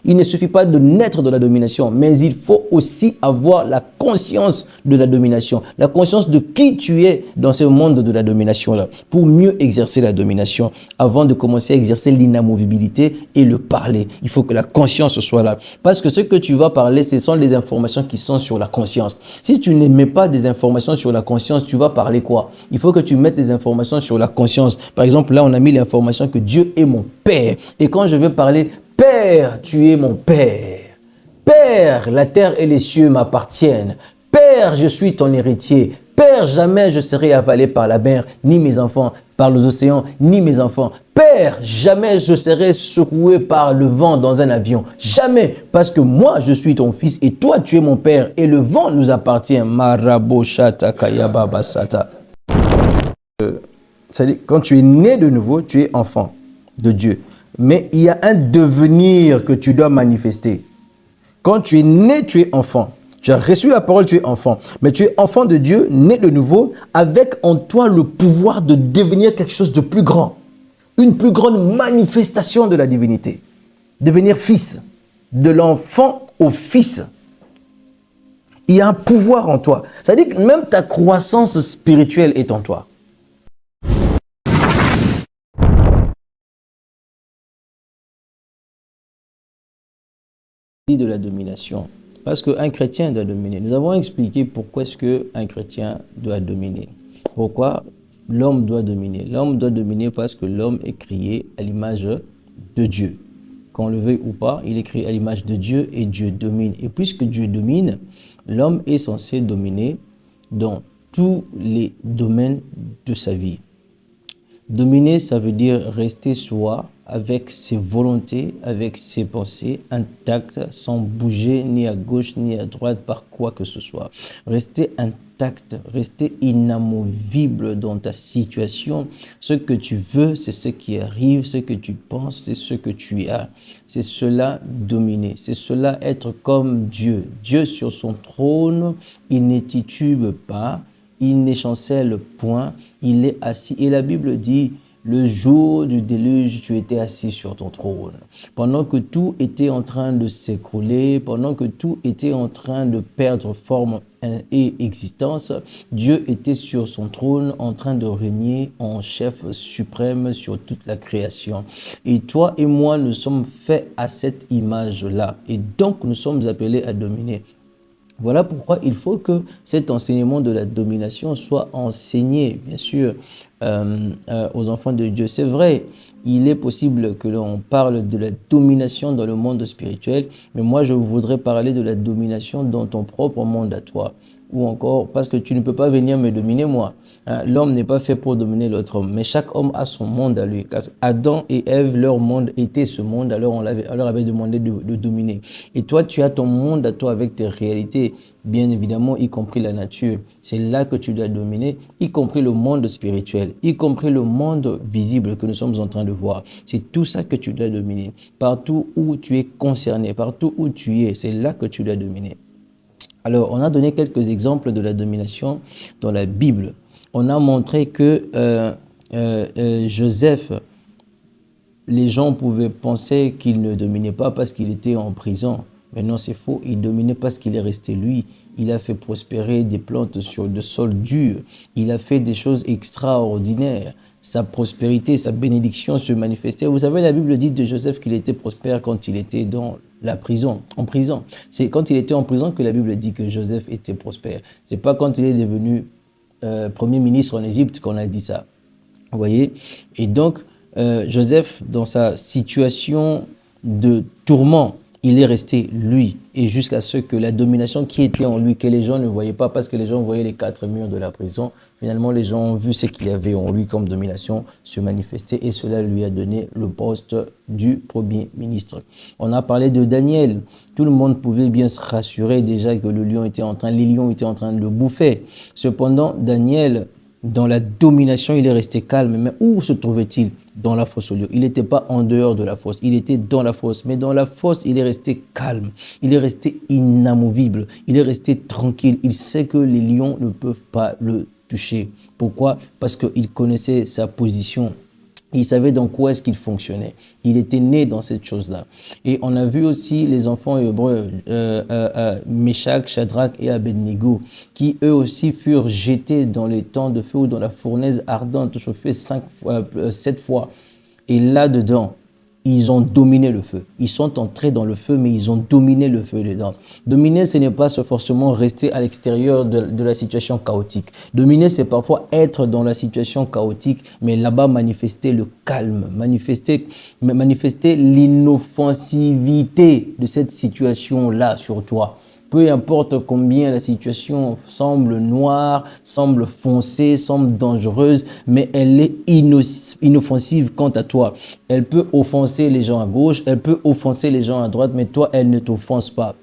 Il ne suffit pas de naître de la domination, mais il faut aussi avoir la conscience de la domination, la conscience de qui tu es dans ce monde de la domination-là, pour mieux exercer la domination avant de commencer à exercer l'inamovibilité et le parler. Il faut que la conscience soit là. Parce que ce que tu vas parler, ce sont les informations qui sont sur la conscience. Si tu ne mets pas des informations sur la conscience, tu vas parler quoi? Il faut que tu mettes des informations sur la conscience. Par exemple, là, on a mis l'information que Dieu est mon Père. Et quand je veux parler, Père, tu es mon Père. Père, la terre et les cieux m'appartiennent. Père, je suis ton héritier. Père, jamais je serai avalé par la mer, ni mes enfants, par les océans, ni mes enfants. Père, jamais je serai secoué par le vent dans un avion. Jamais, parce que moi, je suis ton fils et toi, tu es mon père et le vent nous appartient. Maraboshata kayaba basata. C'est-à-dire, quand tu es né de nouveau, tu es enfant de Dieu. Mais il y a un devenir que tu dois manifester. Quand tu es né, tu es enfant. Tu as reçu la parole, tu es enfant. Mais tu es enfant de Dieu, né de nouveau, avec en toi le pouvoir de devenir quelque chose de plus grand. Une plus grande manifestation de la divinité. Devenir fils. De l'enfant au fils. Il y a un pouvoir en toi. C'est-à-dire que même ta croissance spirituelle est en toi. De la domination. Parce qu'un chrétien doit dominer. Nous avons expliqué pourquoi est-ce qu'un chrétien doit dominer. Pourquoi l'homme doit dominer. L'homme doit dominer parce que l'homme est créé à l'image de Dieu. Qu'on le veuille ou pas, il est créé à l'image de Dieu et Dieu domine. Et puisque Dieu domine, l'homme est censé dominer dans tous les domaines de sa vie. Dominer, ça veut dire rester soi, avec ses volontés, avec ses pensées intactes, sans bouger ni à gauche ni à droite par quoi que ce soit. Rester intact, rester inamovible dans ta situation. Ce que tu veux, c'est ce qui arrive, ce que tu penses, c'est ce que tu as. C'est cela dominer, c'est cela être comme Dieu. Dieu sur son trône, il ne titube pas, il n'échancelle point, il est assis. Et la Bible dit, le jour du déluge, tu étais assis sur ton trône. Pendant que tout était en train de s'écrouler, pendant que tout était en train de perdre forme et existence, Dieu était sur son trône en train de régner en chef suprême sur toute la création. Et toi et moi, nous sommes faits à cette image-là. Et donc, nous sommes appelés à dominer. Voilà pourquoi il faut que cet enseignement de la domination soit enseigné, bien sûr, aux enfants de Dieu. C'est vrai, il est possible que l'on parle de la domination dans le monde spirituel, mais moi je voudrais parler de la domination dans ton propre monde à toi. Ou encore, parce que tu ne peux pas venir me dominer moi. L'homme n'est pas fait pour dominer l'autre homme, mais chaque homme a son monde à lui. Adam et Ève, leur monde était ce monde, alors on leur avait demandé de dominer. Et toi, tu as ton monde à toi avec tes réalités, bien évidemment, y compris la nature. C'est là que tu dois dominer, y compris le monde spirituel, y compris le monde visible que nous sommes en train de voir. C'est tout ça que tu dois dominer. Partout où tu es concerné, partout où tu es, c'est là que tu dois dominer. Alors, on a donné quelques exemples de la domination dans la Bible. On a montré que Joseph, les gens pouvaient penser qu'il ne dominait pas parce qu'il était en prison. Mais non, c'est faux. Il dominait parce qu'il est resté lui. Il a fait prospérer des plantes sur le sol dur. Il a fait des choses extraordinaires. Sa prospérité, sa bénédiction se manifestait. Vous savez, la Bible dit de Joseph qu'il était prospère quand il était dans la prison, en prison. C'est quand il était en prison que la Bible dit que Joseph était prospère. C'est pas quand il est devenu premier ministre en Égypte qu'on a dit ça. Vous voyez? Et donc, Joseph, dans sa situation de tourment, il est resté lui, et jusqu'à ce que la domination qui était en lui, que les gens ne voyaient pas, parce que les gens voyaient les quatre murs de la prison, finalement les gens ont vu ce qu'il y avait en lui comme domination se manifester, et cela lui a donné le poste du premier ministre. On a parlé de Daniel. Tout le monde pouvait bien se rassurer déjà que les lions étaient en train de le bouffer. Cependant, Daniel, dans la domination, il est resté calme. Mais où se trouvait-il? Dans la fosse au lion. Il n'était pas en dehors de la fosse, il était dans la fosse. Mais dans la fosse, il est resté calme, il est resté inamovible, il est resté tranquille. Il sait que les lions ne peuvent pas le toucher. Pourquoi? Parce qu'il connaissait sa position Il savait dans quoi est-ce qu'il fonctionnait. Il était né dans cette chose-là. Et on a vu aussi les enfants hébreux, Meshach, Shadrach et Abednego, qui eux aussi furent jetés dans les temps de feu ou dans la fournaise ardente, chauffée 7 fois. Et là-dedans, ils ont dominé le feu. Ils sont entrés dans le feu, mais ils ont dominé le feu dedans. Dominer, ce n'est pas forcément rester à l'extérieur de la situation chaotique. Dominer, c'est parfois être dans la situation chaotique, mais là-bas manifester le calme, manifester l'inoffensivité de cette situation-là sur toi. Peu importe combien la situation semble noire, semble foncée, semble dangereuse, mais elle est inoffensive quant à toi. Elle peut offenser les gens à gauche, elle peut offenser les gens à droite, mais toi, elle ne t'offense pas.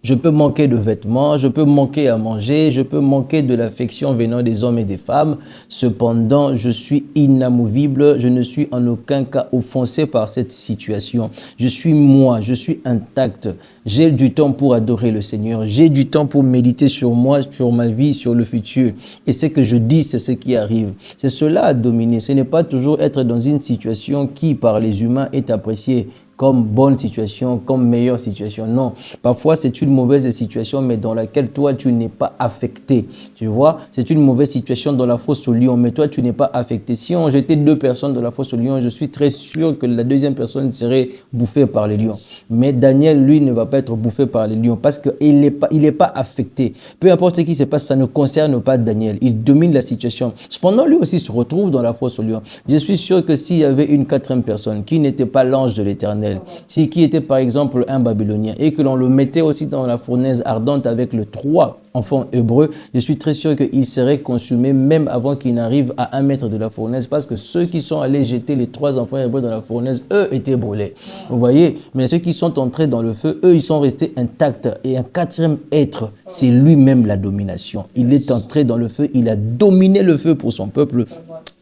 Je peux manquer de vêtements, je peux manquer à manger, je peux manquer de l'affection venant des hommes et des femmes. Cependant, je suis inamovible, je ne suis en aucun cas offensé par cette situation. Je suis moi, je suis intact. J'ai du temps pour adorer le Seigneur. J'ai du temps pour méditer sur moi, sur ma vie, sur le futur. Et ce que je dis, c'est ce qui arrive. C'est cela à dominer. Ce n'est pas toujours être dans une situation qui, par les humains, est appréciée comme bonne situation, comme meilleure situation. Non, parfois c'est une mauvaise situation, mais dans laquelle toi, tu n'es pas affecté. Tu vois, c'est une mauvaise situation dans la fosse au lion, mais toi, tu n'es pas affecté. Si on jetait 2 personnes dans la fosse au lion, je suis très sûr que la deuxième personne serait bouffée par les lions. Mais Daniel, lui, ne va pas être bouffé par les lions parce qu'il n'est pas affecté. Peu importe ce qui se passe, ça ne concerne pas Daniel. Il domine la situation. Cependant, lui aussi se retrouve dans la fosse au lion. Je suis sûr que s'il y avait une 4e personne qui n'était pas l'ange de l'Éternel, qui était par exemple un Babylonien et que l'on le mettait aussi dans la fournaise ardente avec les 3 enfants hébreux, je suis très sûr qu'il serait consumé même avant qu'il n'arrive à 1 mètre de la fournaise, parce que ceux qui sont allés jeter les 3 enfants hébreux dans la fournaise, eux étaient brûlés. Vous voyez, mais ceux qui sont entrés dans le feu, eux, ils sont restés intacts. Et un 4e être, c'est lui-même la domination. Il est entré dans le feu, il a dominé le feu pour son peuple.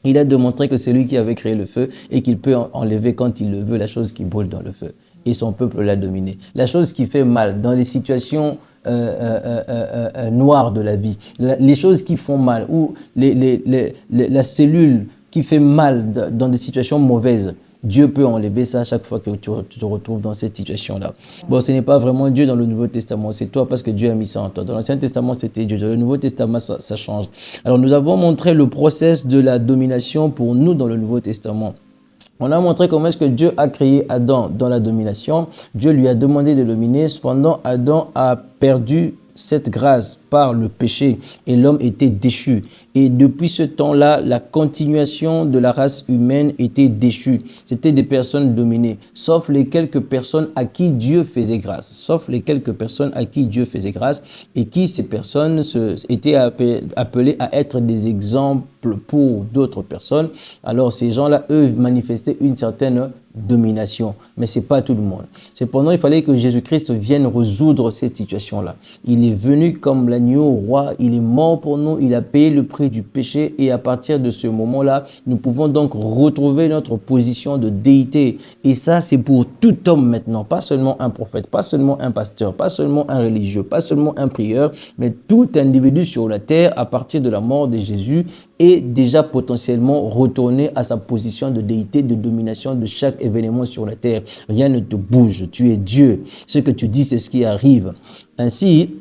Il a démontré que c'est lui qui avait créé le feu et qu'il peut enlever quand il le veut la chose qui brûle dans le feu. Et son peuple l'a dominé. La chose qui fait mal dans les situations noires de la vie, les choses qui font mal, ou la cellule qui fait mal dans des situations mauvaises, Dieu peut enlever ça à chaque fois que tu te retrouves dans cette situation-là. Bon, ce n'est pas vraiment Dieu dans le Nouveau Testament, c'est toi parce que Dieu a mis ça en toi. Dans l'Ancien Testament, c'était Dieu. Dans le Nouveau Testament, ça change. Alors, nous avons montré le process de la domination pour nous dans le Nouveau Testament. On a montré comment est-ce que Dieu a créé Adam dans la domination. Dieu lui a demandé de dominer. Cependant, Adam a perdu cette grâce par le péché et l'homme était déchu. Et depuis ce temps-là, la continuation de la race humaine était déchue. C'était des personnes dominées, sauf les quelques personnes à qui Dieu faisait grâce. Sauf les quelques personnes à qui Dieu faisait grâce et qui, ces personnes, étaient appelées à être des exemples pour d'autres personnes. Alors ces gens-là, eux, manifestaient une certaine domination, mais ce n'est pas tout le monde. Cependant, il fallait que Jésus-Christ vienne résoudre cette situation-là. Il est venu comme l'agneau roi, il est mort pour nous, il a payé le prix du péché et à partir de ce moment-là, nous pouvons donc retrouver notre position de déité. Et ça, c'est pour tout homme maintenant, pas seulement un prophète, pas seulement un pasteur, pas seulement un religieux, pas seulement un prieur, mais tout individu sur la terre à partir de la mort de Jésus est déjà potentiellement retourné à sa position de déité, de domination de chaque événement sur la terre. Rien ne te bouge, tu es Dieu. Ce que tu dis, c'est ce qui arrive. Ainsi,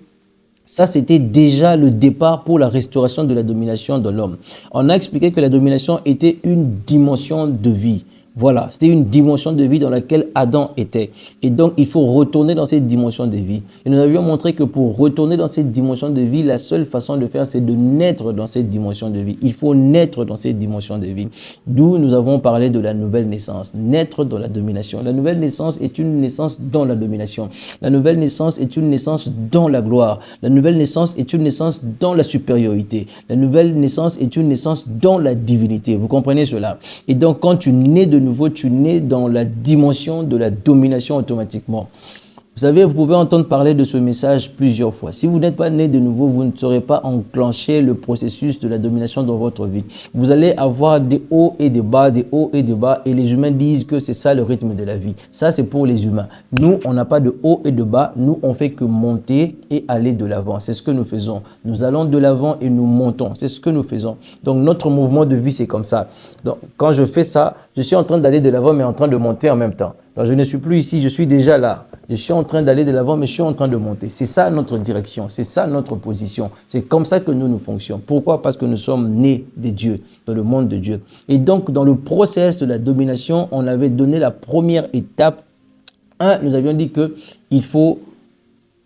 ça, c'était déjà le départ pour la restauration de la domination de l'homme. On a expliqué que la domination était une dimension de vie. Voilà, c'était une dimension de vie dans laquelle Adam était. Et donc, il faut retourner dans cette dimension de vie. Et nous avions montré que pour retourner dans cette dimension de vie, la seule façon de faire, c'est de naître dans cette dimension de vie. Il faut naître dans cette dimension de vie. D'où nous avons parlé de la nouvelle naissance. Naître dans la domination. La nouvelle naissance est une naissance dans la domination. La nouvelle naissance est une naissance dans la gloire. La nouvelle naissance est une naissance dans la supériorité. La nouvelle naissance est une naissance dans la divinité. Vous comprenez cela? Et donc, quand tu nais de nouveau, tu nais dans la dimension de la domination automatiquement. Vous savez, vous pouvez entendre parler de ce message plusieurs fois. Si vous n'êtes pas né de nouveau, vous ne saurez pas enclencher le processus de la domination dans votre vie. Vous allez avoir des hauts et des bas, des hauts et des bas, et les humains disent que c'est ça le rythme de la vie. Ça, c'est pour les humains. Nous, on n'a pas de hauts et de bas. Nous, on fait que monter et aller de l'avant. C'est ce que nous faisons. Nous allons de l'avant et nous montons. C'est ce que nous faisons. Donc, notre mouvement de vie, c'est comme ça. Donc, quand je fais ça, je suis en train d'aller de l'avant, mais en train de monter en même temps. Donc, je ne suis plus ici, je suis déjà là. Je suis en train d'aller de l'avant, mais je suis en train de monter. C'est ça notre direction, c'est ça notre position. C'est comme ça que nous fonctionnons. Pourquoi? Parce que nous sommes nés des dieux, dans le monde de Dieu. Et donc, dans le process de la domination, on avait donné la première étape. Nous avions dit qu'il faut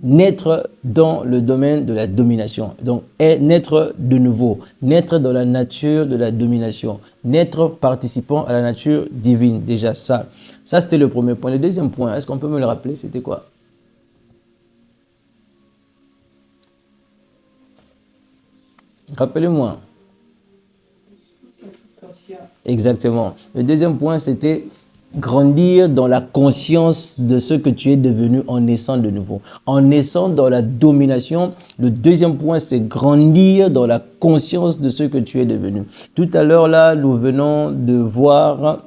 naître dans le domaine de la domination. Donc, naître de nouveau, naître dans la nature de la domination, naître participant à la nature divine. Déjà ça. Ça, c'était le premier point. Le deuxième point, est-ce qu'on peut me le rappeler? C'était quoi? Rappelez-moi. Exactement. Le deuxième point, c'était grandir dans la conscience de ce que tu es devenu en naissant de nouveau. En naissant dans la domination, le deuxième point, c'est grandir dans la conscience de ce que tu es devenu. Tout à l'heure, là, nous venons de voir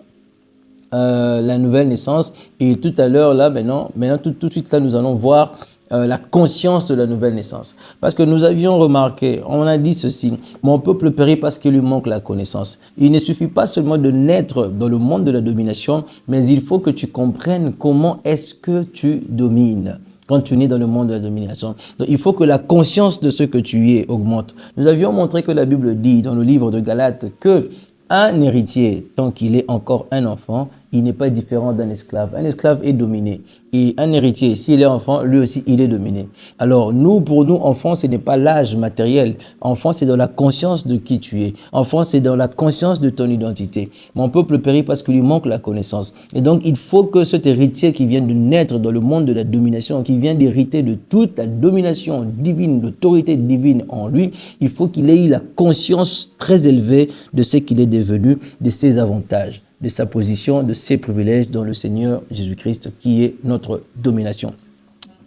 la nouvelle naissance. Et tout à l'heure, là, maintenant tout de suite, là, nous allons voir la conscience de la nouvelle naissance. Parce que nous avions remarqué, on a dit ceci, mon peuple périt parce qu'il lui manque la connaissance. Il ne suffit pas seulement de naître dans le monde de la domination, mais il faut que tu comprennes comment est-ce que tu domines quand tu nais dans le monde de la domination. Donc, il faut que la conscience de ce que tu es augmente. Nous avions montré que la Bible dit dans le livre de Galates que un héritier, tant qu'il est encore un enfant, il n'est pas différent d'un esclave. Un esclave est dominé. Et un héritier, s'il est enfant, lui aussi, il est dominé. Alors, pour nous, enfant, ce n'est pas l'âge matériel. Enfant, c'est dans la conscience de qui tu es. Enfant, c'est dans la conscience de ton identité. Mon peuple périt parce qu'il lui manque la connaissance. Et donc, il faut que cet héritier qui vient de naître dans le monde de la domination, qui vient d'hériter de toute la domination divine, l'autorité divine en lui, il faut qu'il ait la conscience très élevée de ce qu'il est devenu, de ses avantages, de sa position, de ses privilèges dans le Seigneur Jésus-Christ qui est notre domination.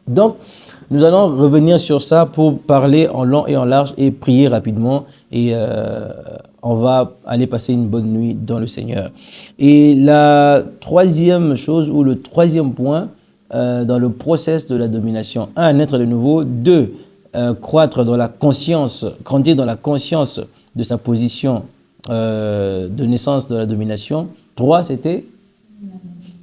Donc, nous allons revenir sur ça pour parler en long et en large et prier rapidement et on va aller passer une bonne nuit dans le Seigneur. Et la troisième chose ou le troisième point dans le process de la domination, 1, naître de nouveau, 2, croître dans la conscience, grandir dans la conscience de sa position de naissance de la domination. 3, c'était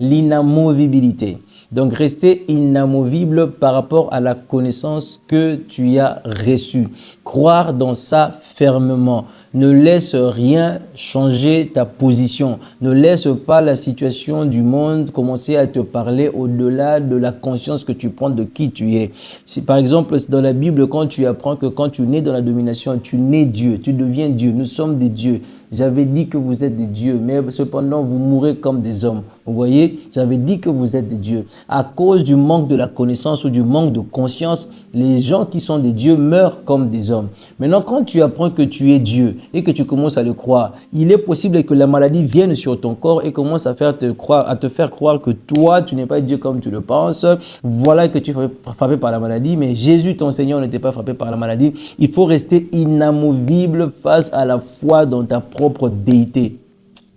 l'inamovibilité. Donc, rester inamovible par rapport à la connaissance que tu as reçue. Croire dans ça fermement. Ne laisse rien changer ta position. Ne laisse pas la situation du monde commencer à te parler au-delà de la conscience que tu prends de qui tu es. Si, par exemple, dans la Bible, quand tu apprends que quand tu nais dans la domination, tu nais Dieu, tu deviens Dieu. Nous sommes des dieux. J'avais dit que vous êtes des dieux, mais cependant, vous mourrez comme des hommes. Vous voyez, j'avais dit que vous êtes des dieux. À cause du manque de la connaissance ou du manque de conscience, les gens qui sont des dieux meurent comme des hommes. Maintenant, quand tu apprends que tu es Dieu et que tu commences à le croire, il est possible que la maladie vienne sur ton corps et commence à te faire croire que toi, tu n'es pas Dieu comme tu le penses. Voilà que tu es frappé par la maladie, mais Jésus, ton Seigneur, n'était pas frappé par la maladie. Il faut rester inamovible face à la foi dans ta propre déité.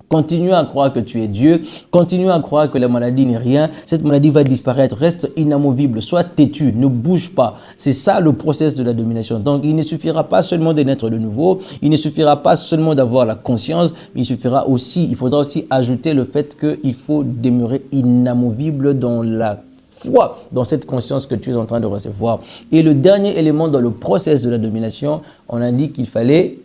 Continue à croire que tu es Dieu. Continue à croire que la maladie n'est rien. Cette maladie va disparaître. Reste inamovible. Sois têtu. Ne bouge pas. C'est ça le process de la domination. Donc, il ne suffira pas seulement de naître de nouveau. Il ne suffira pas seulement d'avoir la conscience. Mais il faudra aussi ajouter le fait qu'il faut demeurer inamovible dans la foi, dans cette conscience que tu es en train de recevoir. Et le dernier élément dans le process de la domination, on a dit qu'il fallait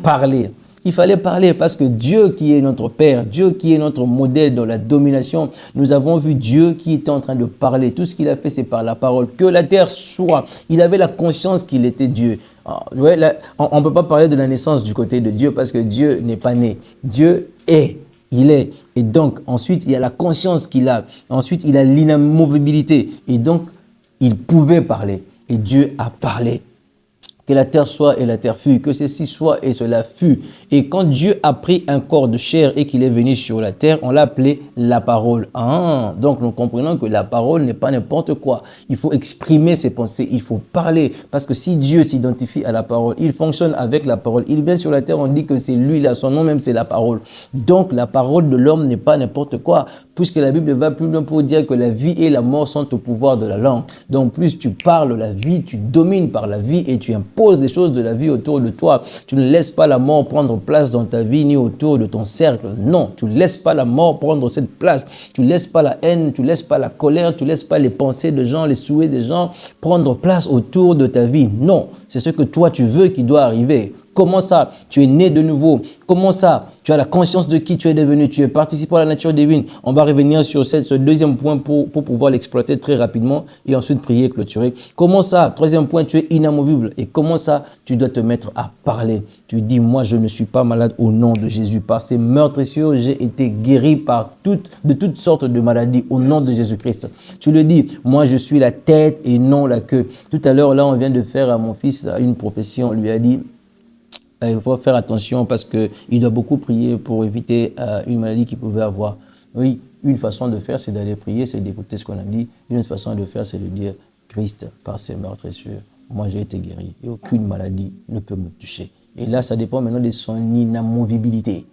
parler. Il fallait parler parce que Dieu qui est notre Père, Dieu qui est notre modèle dans la domination, nous avons vu Dieu qui était en train de parler. Tout ce qu'il a fait, c'est par la parole. Que la terre soit. Il avait la conscience qu'il était Dieu. On ne peut pas parler de la naissance du côté de Dieu parce que Dieu n'est pas né. Dieu est. Il est. Et donc, ensuite, il y a la conscience qu'il a. Ensuite, il a l'inamovibilité. Et donc, il pouvait parler. Et Dieu a parlé. que la terre soit et la terre fut, que ceci soit et cela fut. Et quand Dieu a pris un corps de chair et qu'il est venu sur la terre, on l'a appelé la parole. Ah, donc nous comprenons que la parole n'est pas n'importe quoi. Il faut exprimer ses pensées, il faut parler. Parce que si Dieu s'identifie à la parole, il fonctionne avec la parole. Il vient sur la terre, on dit que c'est lui, là, son nom même c'est la parole. Donc la parole de l'homme n'est pas n'importe quoi. Puisque la Bible va plus loin pour dire que la vie et la mort sont au pouvoir de la langue. Donc plus tu parles la vie, tu domines par la vie et tu imposes des choses de la vie autour de toi. Tu ne laisses pas la mort prendre place dans ta vie ni autour de ton cercle. Non, tu ne laisses pas la mort prendre cette place. Tu ne laisses pas la haine, tu ne laisses pas la colère, tu ne laisses pas les pensées de gens, les souhaits des gens prendre place autour de ta vie. Non, c'est ce que toi tu veux qui doit arriver. Comment ça? Tu es né de nouveau. Comment ça? Tu as la conscience de qui tu es devenu. Tu es participant à la nature divine. On va revenir sur ce deuxième point pour pouvoir l'exploiter très rapidement et ensuite prier et clôturer. Comment ça? Troisième point, tu es inamovible. Et comment ça? Tu dois te mettre à parler. Tu dis, moi, je ne suis pas malade au nom de Jésus. Par ces meurtrissures, j'ai été guéri de toutes sortes de maladies au nom de Jésus-Christ. Tu le dis, moi, je suis la tête et non la queue. Tout à l'heure, là, on vient de faire à mon fils une prophétie. On lui a dit, il faut faire attention parce qu'il doit beaucoup prier pour éviter une maladie qu'il pouvait avoir. Oui, une façon de faire, c'est d'aller prier, c'est d'écouter ce qu'on a dit. Une autre façon de faire, c'est de dire, Christ, par ses meurtrissures, moi j'ai été guéri et aucune maladie ne peut me toucher. Et là, ça dépend maintenant de son inamovibilité.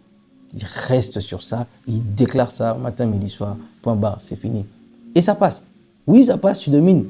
Il reste sur ça, il déclare ça matin, midi, soir, point barre, c'est fini. Et ça passe. Oui, ça passe, tu domines.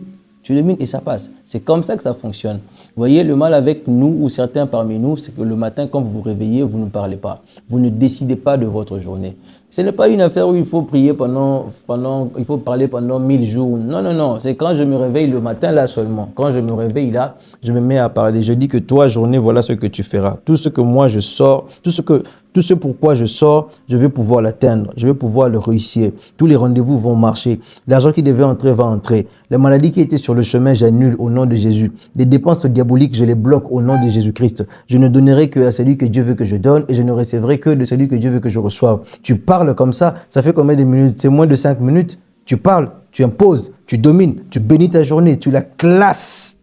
Tu domines et ça passe. C'est comme ça que ça fonctionne. Vous voyez, le mal avec nous ou certains parmi nous, c'est que le matin, quand vous vous réveillez, vous ne parlez pas. Vous ne décidez pas de votre journée. Ce n'est pas une affaire où il faut prier il faut parler pendant 1000 jours. Non, non, non. C'est quand je me réveille le matin, là seulement. Quand je me réveille là, je me mets à parler. Je dis que toi, journée, voilà ce que tu feras. Tout ce que moi je sors, tout ce pourquoi je sors, je vais pouvoir l'atteindre. Je vais pouvoir le réussir. Tous les rendez-vous vont marcher. L'argent qui devait entrer va entrer. Les maladies qui étaient sur le chemin, j'annule au nom de Jésus. Des dépenses diaboliques, je les bloque au nom de Jésus-Christ. Je ne donnerai que à celui que Dieu veut que je donne et je ne recevrai que de celui que Dieu veut que je reçoive. Tu parles comme ça fait combien de minutes? C'est moins de 5 minutes. Tu parles, tu imposes, tu domines, tu bénis ta journée, tu la classes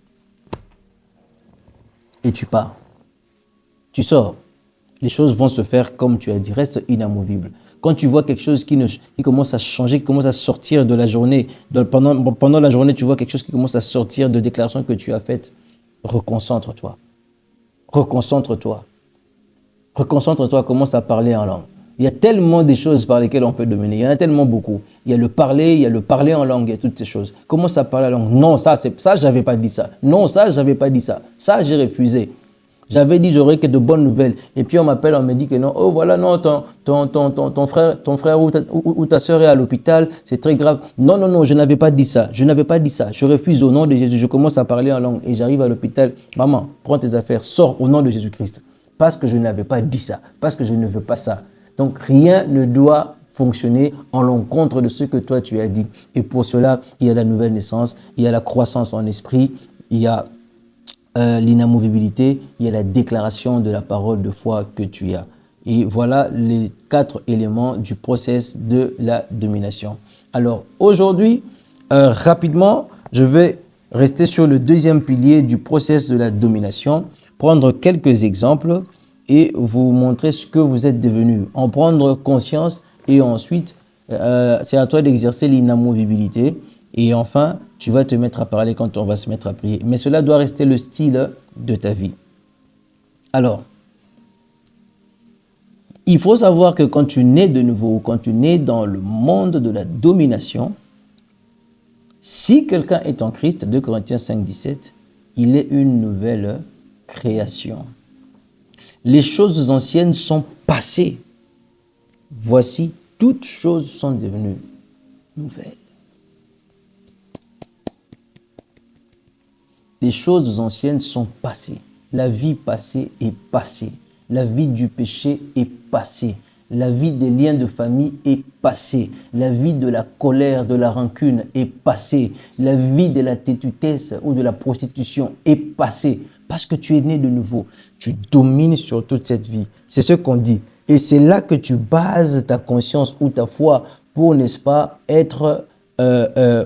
et tu pars. Tu sors. Les choses vont se faire comme tu as dit. Reste inamovible. Quand tu vois quelque chose qui commence à changer, qui commence à sortir de la journée, pendant la journée, tu vois quelque chose qui commence à sortir de déclarations que tu as faites, reconcentre-toi. Reconcentre-toi. Reconcentre-toi, commence à parler en langue. Il y a tellement de choses par lesquelles on peut dominer. Il y en a tellement beaucoup. Il y a le parler en langue, il y a toutes ces choses. Commence à parler en langue. Non, ça, j'avais pas dit ça. Non, ça, j'avais pas dit ça. Ça, j'ai refusé. J'avais dit, j'aurais que de bonnes nouvelles. Et puis, on m'appelle, on me dit que non. Oh, voilà, non, ton frère ou ta soeur est à l'hôpital. C'est très grave. Non, non, non, je n'avais pas dit ça. Je n'avais pas dit ça. Je refuse au nom de Jésus. Je commence à parler en langue et j'arrive à l'hôpital. Maman, prends tes affaires, sors au nom de Jésus-Christ. Parce que je n'avais pas dit ça. Parce que je ne veux pas ça. Donc, rien ne doit fonctionner en l'encontre de ce que toi tu as dit. Et pour cela, il y a la nouvelle naissance, il y a la croissance en esprit, il y a l'inamovibilité, il y a la déclaration de la parole de foi que tu as. Et voilà les 4 éléments du process de la domination. Alors, aujourd'hui, rapidement, je vais rester sur le deuxième pilier du process de la domination, prendre quelques exemples et vous montrer ce que vous êtes devenu, en prendre conscience et ensuite, c'est à toi d'exercer l'inamovibilité et enfin, tu vas te mettre à parler quand on va se mettre à prier. Mais cela doit rester le style de ta vie. Alors, il faut savoir que quand tu nais de nouveau, quand tu nais dans le monde de la domination, si quelqu'un est en Christ, 2 Corinthiens 5, 17, il est une nouvelle création. Les choses anciennes sont passées. Voici, toutes choses sont devenues nouvelles. Les choses anciennes sont passées. La vie passée est passée. La vie du péché est passée. La vie des liens de famille est passée. La vie de la colère, de la rancune est passée. La vie de la têtutesse ou de la prostitution est passée. Parce que tu es né de nouveau. Tu domines sur toute cette vie. C'est ce qu'on dit. Et c'est là que tu bases ta conscience ou ta foi pour, n'est-ce pas,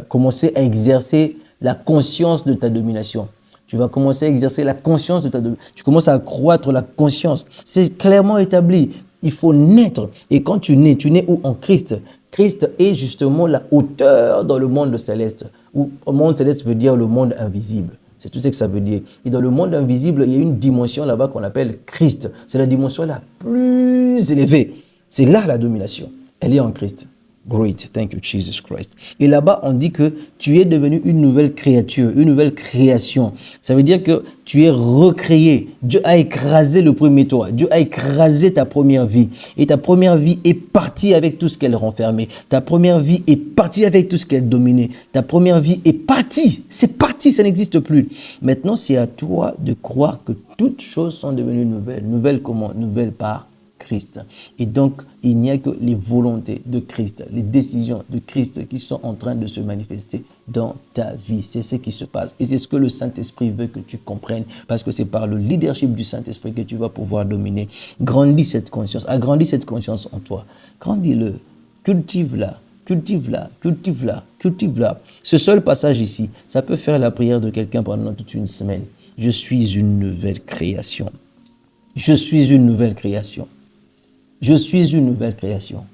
commencer à exercer la conscience de ta domination. Tu vas commencer à exercer la conscience de ta domination. Tu commences à accroître la conscience. C'est clairement établi. Il faut naître. Et quand tu nais où? En Christ. Christ est justement la hauteur dans le monde céleste. Ou le monde céleste veut dire le monde invisible. C'est tout ce que ça veut dire. Et dans le monde invisible, il y a une dimension là-bas qu'on appelle Christ. C'est la dimension la plus élevée. C'est là la domination. Elle est en Christ. Great, thank you Jesus Christ. Et là-bas, on dit que tu es devenu une nouvelle créature, une nouvelle création. Ça veut dire que tu es recréé. Dieu a écrasé le premier toi. Dieu a écrasé ta première vie. Et ta première vie est partie avec tout ce qu'elle renfermait. Ta première vie est partie avec tout ce qu'elle dominait. Ta première vie est partie. C'est parti, ça n'existe plus. Maintenant, c'est à toi de croire que toutes choses sont devenues nouvelles. Nouvelles comment? Nouvelles par Christ. Et donc, il n'y a que les volontés de Christ, les décisions de Christ qui sont en train de se manifester dans ta vie. C'est ce qui se passe. Et c'est ce que le Saint-Esprit veut que tu comprennes, parce que c'est par le leadership du Saint-Esprit que tu vas pouvoir dominer. Grandis cette conscience, agrandis cette conscience en toi. Grandis-le, cultive-la. Cultive-la, cultive-la, cultive-la. Ce seul passage ici, ça peut faire la prière de quelqu'un pendant toute une semaine. Je suis une nouvelle création. Je suis une nouvelle création. Je suis une nouvelle création.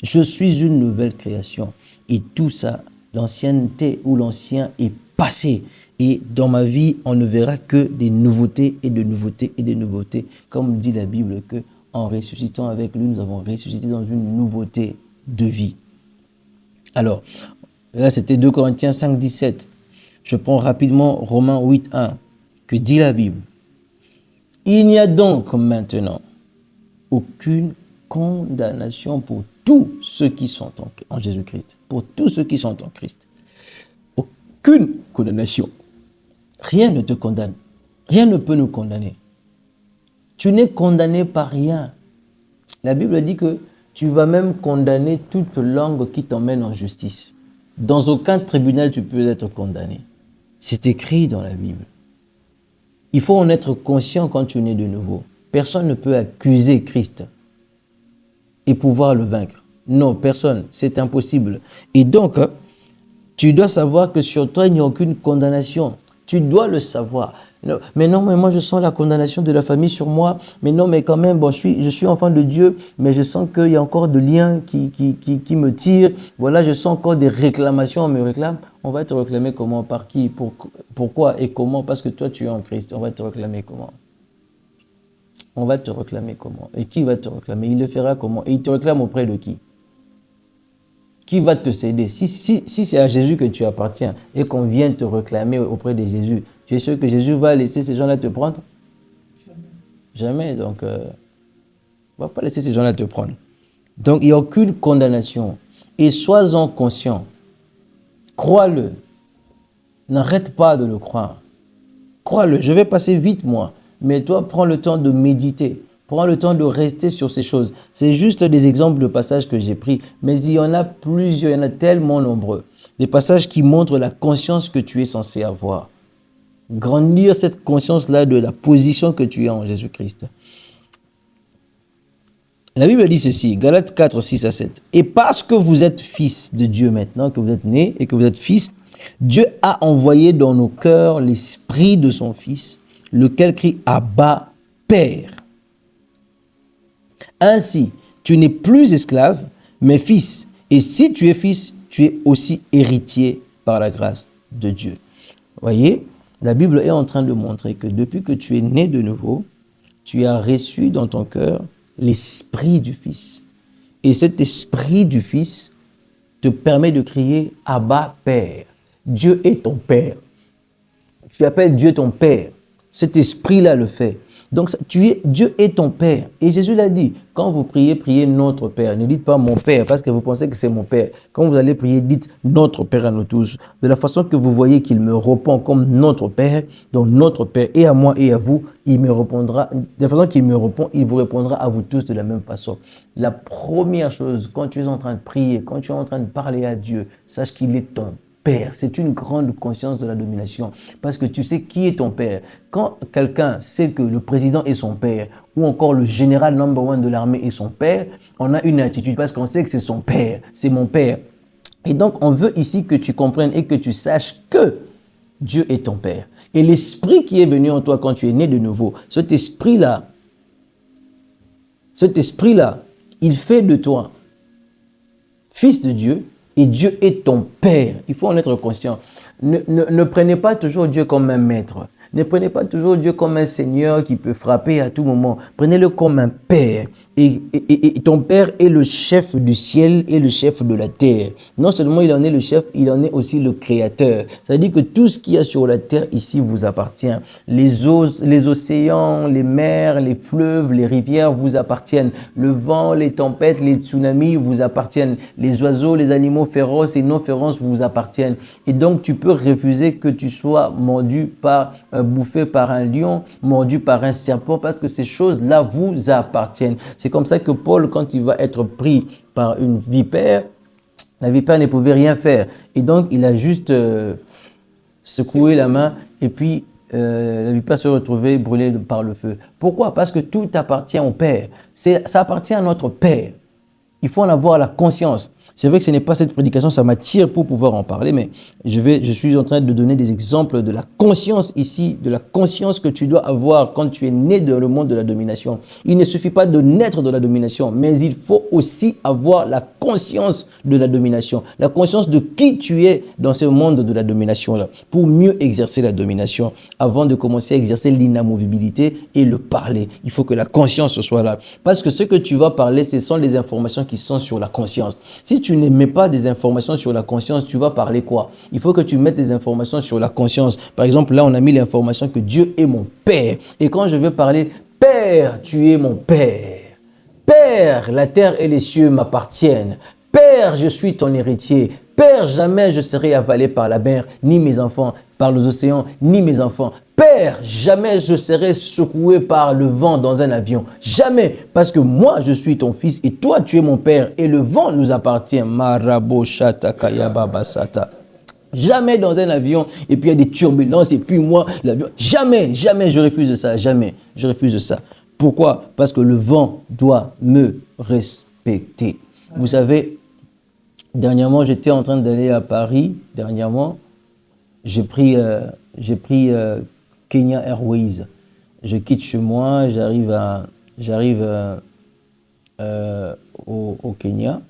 Je suis une nouvelle création. Et tout ça, l'ancienneté ou l'ancien est passé. Et dans ma vie, on ne verra que des nouveautés et de nouveautés et de nouveautés. Comme dit la Bible, que en ressuscitant avec lui, nous avons ressuscité dans une nouveauté de vie. Alors, là, c'était 2 Corinthiens 5, 17. Je prends rapidement Romains 8, 1. Que dit la Bible? Il n'y a donc maintenant aucune condamnation pour tous ceux qui sont en Jésus-Christ. Pour tous ceux qui sont en Christ. Aucune condamnation. Rien ne te condamne. Rien ne peut nous condamner. Tu n'es condamné par rien. La Bible dit que tu vas même condamner toute langue qui t'emmène en justice. Dans aucun tribunal, tu peux être condamné. C'est écrit dans la Bible. Il faut en être conscient quand tu nais de nouveau. Personne ne peut accuser Christ et pouvoir le vaincre. Non, personne. C'est impossible. Et donc, tu dois savoir que sur toi, il n'y a aucune condamnation. Tu dois le savoir. Mais non, mais moi, je sens la condamnation de la famille sur moi. Mais non, mais quand même, bon, je suis enfant de Dieu, mais je sens qu'il y a encore des liens qui me tirent. Voilà, je sens encore des réclamations. On me réclame. On va te réclamer comment? Par qui? Pourquoi et comment? Parce que toi, tu es en Christ. On va te réclamer comment? On va te réclamer comment? Et qui va te réclamer? Il le fera comment? Et il te réclame auprès de qui? Qui va te céder? Si c'est à Jésus que tu appartiens et qu'on vient te réclamer auprès de Jésus, tu es sûr que Jésus va laisser ces gens-là te prendre? Jamais. Donc, il ne va pas laisser ces gens-là te prendre. Donc, il n'y a aucune condamnation. Et sois-en conscient. Crois-le. N'arrête pas de le croire. Crois-le. Je vais passer vite, moi. Mais toi, prends le temps de méditer. Prends le temps de rester sur ces choses. C'est juste des exemples de passages que j'ai pris. Mais il y en a plusieurs, il y en a tellement nombreux. Des passages qui montrent la conscience que tu es censé avoir. Grandir cette conscience-là de la position que tu as en Jésus-Christ. La Bible dit ceci, Galates 4, 6 à 7. Et parce que vous êtes fils de Dieu maintenant, que vous êtes nés et que vous êtes fils, Dieu a envoyé dans nos cœurs l'esprit de son Fils, lequel crie Abba, Père. Ainsi, tu n'es plus esclave, mais fils. Et si tu es fils, tu es aussi héritier par la grâce de Dieu. Voyez, la Bible est en train de montrer que depuis que tu es né de nouveau, tu as reçu dans ton cœur l'esprit du Fils. Et cet esprit du Fils te permet de crier Abba, Père. Dieu est ton Père. Tu appelles Dieu ton Père. Cet esprit-là le fait. Donc, Dieu est ton Père. Et Jésus l'a dit, quand vous priez, priez notre Père. Ne dites pas mon Père, parce que vous pensez que c'est mon Père. Quand vous allez prier, dites notre Père à nous tous. De la façon que vous voyez qu'il me répond comme notre Père, donc notre Père, et à moi et à vous, il me répondra. De la façon qu'il me répond, il vous répondra à vous tous de la même façon. La première chose, quand tu es en train de prier, quand tu es en train de parler à Dieu, sache qu'il est ton Père. C'est une grande conscience de la domination parce que tu sais qui est ton père. Quand quelqu'un sait que le président est son père ou encore le général number one de l'armée est son père, on a une attitude parce qu'on sait que c'est son père, c'est mon père. Et donc, on veut ici que tu comprennes et que tu saches que Dieu est ton Père. Et l'esprit qui est venu en toi quand tu es né de nouveau, cet esprit-là, il fait de toi fils de Dieu et Dieu est ton Père. Il faut en être conscient. Ne prenez pas toujours Dieu comme un maître. Ne prenez pas toujours Dieu comme un Seigneur qui peut frapper à tout moment. Prenez-le comme un Père. Et ton Père est le chef du ciel et le chef de la terre. Non seulement il en est le chef, il en est aussi le créateur. Ça veut dire que tout ce qu'il y a sur la terre ici vous appartient. Les océans, les mers, les fleuves, les rivières vous appartiennent. Le vent, les tempêtes, les tsunamis vous appartiennent. Les oiseaux, les animaux féroces et non féroces vous appartiennent. Et donc tu peux refuser que tu sois bouffé par un lion, mordu par un serpent, parce que ces choses-là vous appartiennent. C'est comme ça que Paul, quand il va être pris par une vipère, la vipère ne pouvait rien faire. Et donc, il a juste secoué la main et puis la vipère se retrouvait brûlée par le feu. Pourquoi? Parce que tout appartient au Père. Ça appartient à notre Père. Il faut en avoir la conscience. C'est vrai que ce n'est pas cette prédication, ça m'attire pour pouvoir en parler, mais je suis en train de donner des exemples de la conscience ici, de la conscience que tu dois avoir quand tu es né dans le monde de la domination. Il ne suffit pas de naître dans la domination, mais il faut aussi avoir la conscience de la domination, la conscience de qui tu es dans ce monde de la domination-là, pour mieux exercer la domination, avant de commencer à exercer l'inamovibilité et le parler. Il faut que la conscience soit là, parce que ce que tu vas parler, ce sont les informations qui sont sur la conscience. Si tu ne mets pas des informations sur la conscience, tu vas parler quoi? Il faut que tu mettes des informations sur la conscience. Par exemple, là, on a mis l'information que Dieu est mon Père. Et quand je veux parler, Père, tu es mon Père. Père, la terre et les cieux m'appartiennent. Père, je suis ton héritier. Père, jamais je serai avalé par la mer, ni mes enfants, par les océans, ni mes enfants. Père, jamais je serai secoué par le vent dans un avion. Jamais, parce que moi, je suis ton fils et toi, tu es mon père et le vent nous appartient. Marabo shata kayaba basata. Jamais dans un avion et puis il y a des turbulences et puis moi, l'avion. Jamais, jamais je refuse ça. Jamais, je refuse ça. Pourquoi? Parce que le vent doit me respecter. Vous savez, dernièrement, j'étais en train d'aller à Paris. Dernièrement, j'ai pris Kenya Airways. Je quitte chez moi, j'arrive au Kenya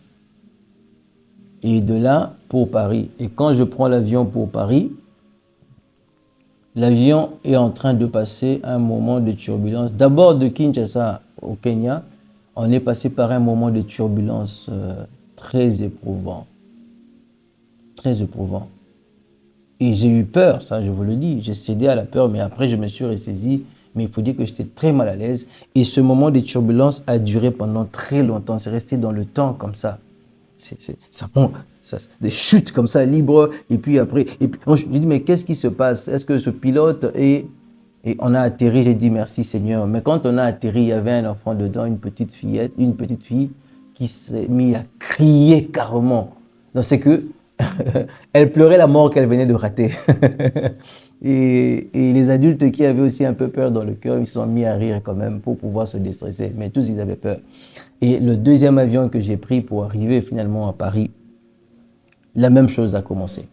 et de là pour Paris. Et quand je prends l'avion pour Paris, l'avion est en train de passer un moment de turbulence. D'abord de Kinshasa au Kenya, on est passé par un moment de turbulence très éprouvant. Très éprouvant. Et j'ai eu peur, ça je vous le dis, j'ai cédé à la peur, mais après je me suis ressaisi, mais il faut dire que j'étais très mal à l'aise. Et ce moment de turbulence a duré pendant très longtemps, c'est resté dans le temps comme ça. Des chutes comme ça, libres, et puis après, je me dis, mais qu'est-ce qui se passe? Est-ce que ce pilote est... Et on a atterri, j'ai dit merci Seigneur. Mais quand on a atterri, il y avait un enfant dedans, une petite fille qui s'est mise à crier carrément. Donc c'est que elle pleurait la mort qu'elle venait de rater. et les adultes qui avaient aussi un peu peur dans le cœur, ils se sont mis à rire quand même pour pouvoir se déstresser. Mais tous, ils avaient peur. Et le deuxième avion que j'ai pris pour arriver finalement à Paris, la même chose a commencé.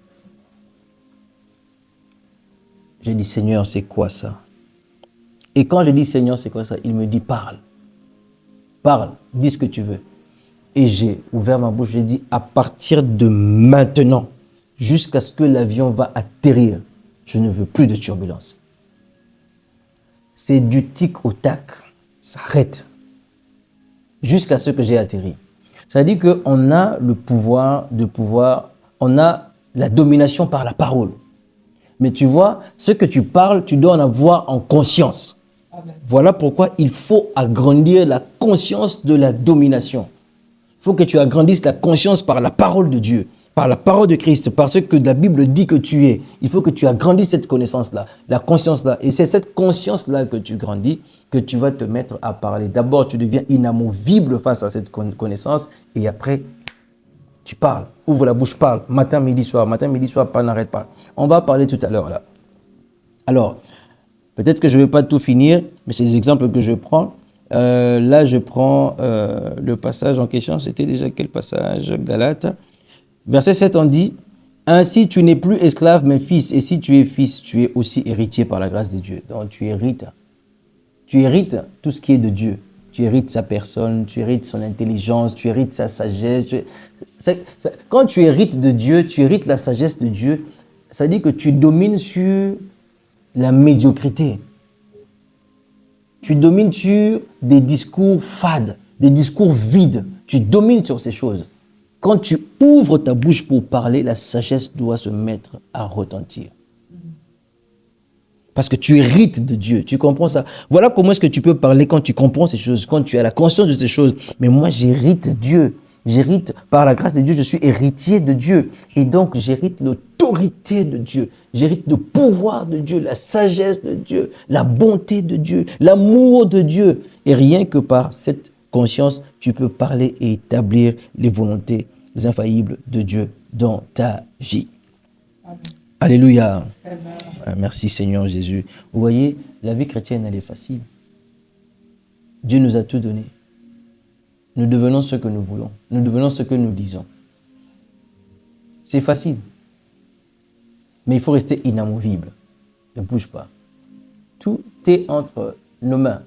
J'ai dit, Seigneur, c'est quoi ça? Et quand je dis, Seigneur, c'est quoi ça? Il me dit, parle. Parle, dis ce que tu veux. Et j'ai ouvert ma bouche, j'ai dit, à partir de maintenant, jusqu'à ce que l'avion va atterrir, je ne veux plus de turbulence. C'est du tic au tac, ça arrête. Jusqu'à ce que j'ai atterri. Ça veut dire qu'on a le pouvoir on a la domination par la parole. Mais tu vois, ce que tu parles, tu dois en avoir en conscience. Amen. Voilà pourquoi il faut agrandir la conscience de la domination. Il faut que tu agrandisses la conscience par la parole de Dieu, par la parole de Christ, par ce que la Bible dit que tu es. Il faut que tu agrandisses cette connaissance-là, la conscience-là. Et c'est cette conscience-là que tu grandis, que tu vas te mettre à parler. D'abord, tu deviens inamovible face à cette connaissance et après, tu parles. Ouvre la bouche, parle. Matin, midi, soir, parle, n'arrête pas. On va parler tout à l'heure là. Alors, peut-être que je ne vais pas tout finir, mais c'est des exemples que je prends. Là, je prends le passage en question. C'était déjà quel passage? Galates. Verset 7, on dit, « Ainsi tu n'es plus esclave, mais fils. Et si tu es fils, tu es aussi héritier par la grâce de Dieu. » Donc tu hérites. Tu hérites tout ce qui est de Dieu. Tu hérites sa personne, tu hérites son intelligence, tu hérites sa sagesse. Quand tu hérites de Dieu, tu hérites la sagesse de Dieu, ça dit que tu domines sur la médiocrité. Tu domines sur des discours fades, des discours vides. Tu domines sur ces choses. Quand tu ouvres ta bouche pour parler, la sagesse doit se mettre à retentir. Parce que tu hérites de Dieu, tu comprends ça. Voilà comment est-ce que tu peux parler quand tu comprends ces choses, quand tu as la conscience de ces choses. Mais moi, j'hérite de Dieu. J'hérite par la grâce de Dieu, je suis héritier de Dieu. Et donc, j'hérite l'autorité de Dieu. J'hérite le pouvoir de Dieu, la sagesse de Dieu, la bonté de Dieu, l'amour de Dieu. Et rien que par cette conscience, tu peux parler et établir les volontés infaillibles de Dieu dans ta vie. Amen. Alléluia. Amen. Merci Seigneur Jésus. Vous voyez, la vie chrétienne, elle est facile. Dieu nous a tout donné. Nous devenons ce que nous voulons. Nous devenons ce que nous disons. C'est facile. Mais il faut rester inamovible. Ne bouge pas. Tout est entre nos mains.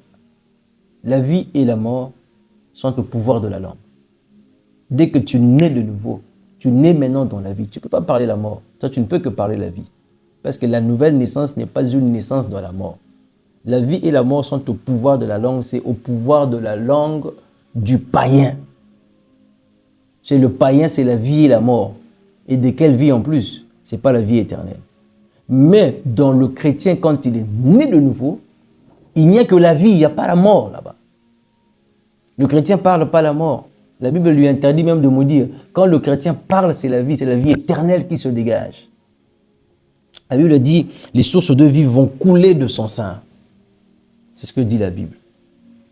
La vie et la mort sont au pouvoir de la langue. Dès que tu nais de nouveau, tu nais maintenant dans la vie. Tu ne peux pas parler la mort. Toi, tu ne peux que parler la vie. Parce que la nouvelle naissance n'est pas une naissance dans la mort. La vie et la mort sont au pouvoir de la langue. C'est au pouvoir de la langue du païen. Chez le païen, c'est la vie et la mort. Et de quelle vie en plus? Ce n'est pas la vie éternelle. Mais dans le chrétien, quand il est né de nouveau, il n'y a que la vie, il n'y a pas la mort là-bas. Le chrétien ne parle pas la mort. La Bible lui interdit même de maudire. Quand le chrétien parle, c'est la vie éternelle qui se dégage. La Bible dit, les sources de vie vont couler de son sein. C'est ce que dit la Bible.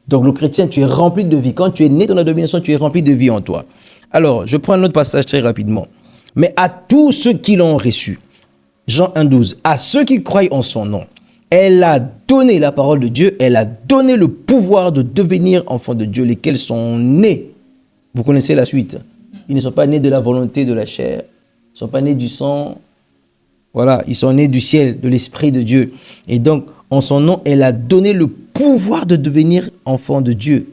Donc le chrétien, tu es rempli de vie. Quand tu es né dans la domination, tu es rempli de vie en toi. Alors, je prends un autre passage très rapidement. Mais à tous ceux qui l'ont reçu, Jean 1,12, à ceux qui croient en son nom, elle a donné la parole de Dieu, elle a donné le pouvoir de devenir enfants de Dieu, lesquels sont nés. Vous connaissez la suite. Ils ne sont pas nés de la volonté de la chair, ils ne sont pas nés du sang. Voilà, ils sont nés du ciel, de l'Esprit de Dieu. Et donc, en son nom, elle a donné le pouvoir de devenir enfant de Dieu.